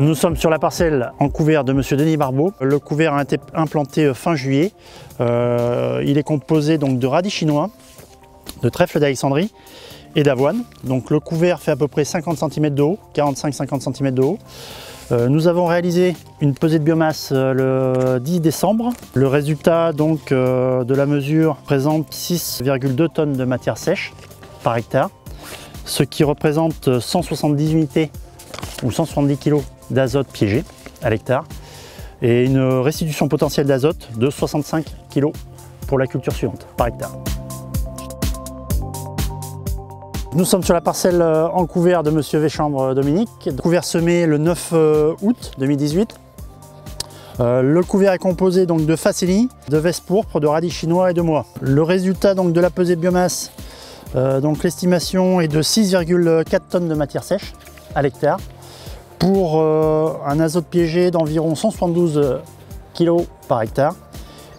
Nous sommes sur la parcelle en couvert de Monsieur Denis Barbeau. Le couvert a été implanté fin juillet. Il est composé donc de radis chinois, de trèfle d'Alexandrie et d'avoine. Donc le couvert fait à peu près 50 cm de haut, 45-50 cm de haut. Nous avons réalisé une pesée de biomasse le 10 décembre. Le résultat donc de la mesure présente 6,2 tonnes de matière sèche par hectare, ce qui représente 170 unités ou 170 kg d'azote piégé à l'hectare et une restitution potentielle d'azote de 65 kg pour la culture suivante par hectare. Nous sommes sur la parcelle en couvert de Monsieur Véchambre Dominique, couvert semé le 9 août 2018. Le couvert est composé donc de facélie, de veste pourpre, de radis chinois et de mois. Le résultat donc de la pesée de biomasse, donc l'estimation est de 6,4 tonnes de matière sèche à l'hectare pour un azote piégé d'environ 172 kg par hectare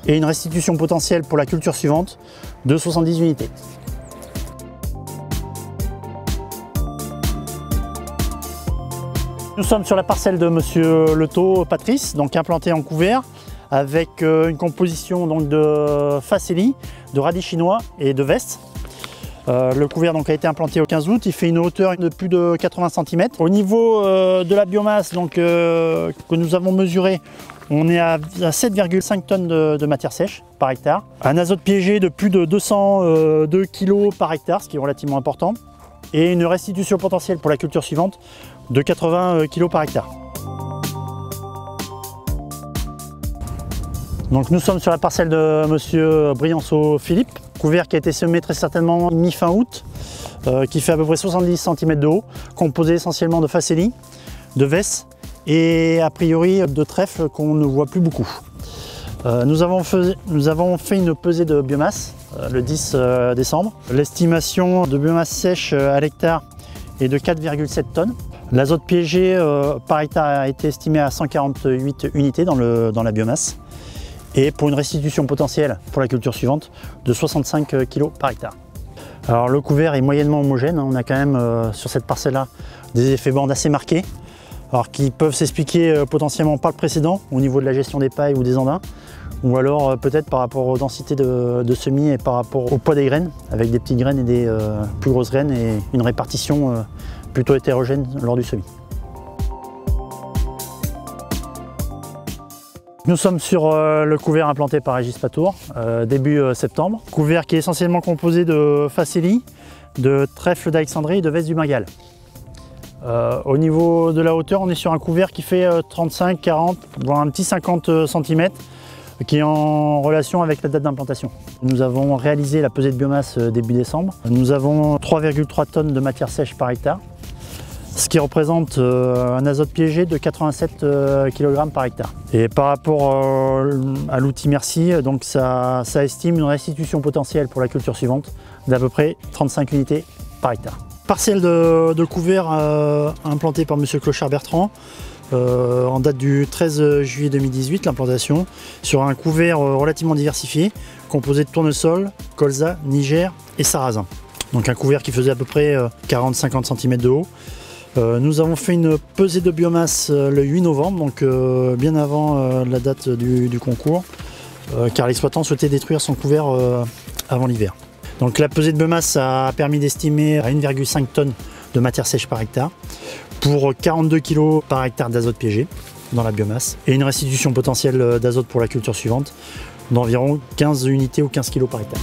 et une restitution potentielle pour la culture suivante de 70 unités. Nous sommes sur la parcelle de Monsieur Leteau Patrice, donc implantée en couvert avec une composition donc de facélie, de radis chinois et de veste. Le couvert donc a été implanté au 15 août, il fait une hauteur de plus de 80 cm. Au niveau de la biomasse donc, que nous avons mesuré, on est à 7,5 tonnes de matière sèche par hectare. Un azote piégé de plus de 202 kg par hectare, ce qui est relativement important. Et une restitution potentielle pour la culture suivante de 80 kg par hectare. Donc nous sommes sur la parcelle de Monsieur Brianceau Philippe, couvert qui a été semé très certainement mi-fin août, qui fait à peu près 70 cm de haut, composé essentiellement de facélie, de vesse et a priori de trèfle qu'on ne voit plus beaucoup. Nous avons fait une pesée de biomasse le 10 décembre. L'estimation de biomasse sèche à l'hectare est de 4,7 tonnes. L'azote piégé par hectare a été estimé à 148 unités dans la biomasse et pour une restitution potentielle pour la culture suivante de 65 kg par hectare. Alors le couvert est moyennement homogène, on a quand même sur cette parcelle-là des effets bandes assez marqués, alors qui peuvent s'expliquer potentiellement par le précédent au niveau de la gestion des pailles ou des andins, ou alors peut-être par rapport aux densités de semis et par rapport au poids des graines, avec des petites graines et des plus grosses graines et une répartition plutôt hétérogène lors du semis. Nous sommes sur le couvert implanté par Régis Patour début septembre. Couvert qui est essentiellement composé de facélie, de trèfle d'Alexandrie et de veste du Bengale. Au niveau de la hauteur, on est sur un couvert qui fait 35, 40, voire un petit 50 cm, qui est en relation avec la date d'implantation. Nous avons réalisé la pesée de biomasse début décembre. Nous avons 3,3 tonnes de matière sèche par hectare, ce qui représente un azote piégé de 87 kg par hectare. Et par rapport à l'outil Merci, donc ça estime une restitution potentielle pour la culture suivante d'à peu près 35 unités par hectare. Parcelle de couvert implantée par Monsieur Clochard-Bertrand en date du 13 juillet 2018, l'implantation, sur un couvert relativement diversifié, composé de tournesol, colza, niger et sarrasin. Donc un couvert qui faisait à peu près 40-50 cm de haut. Nous avons fait une pesée de biomasse le 8 novembre, donc bien avant la date du concours, car l'exploitant souhaitait détruire son couvert avant l'hiver. Donc la pesée de biomasse a permis d'estimer à 1,5 tonnes de matière sèche par hectare pour 42 kg par hectare d'azote piégé dans la biomasse et une restitution potentielle d'azote pour la culture suivante d'environ 15 unités ou 15 kg par hectare.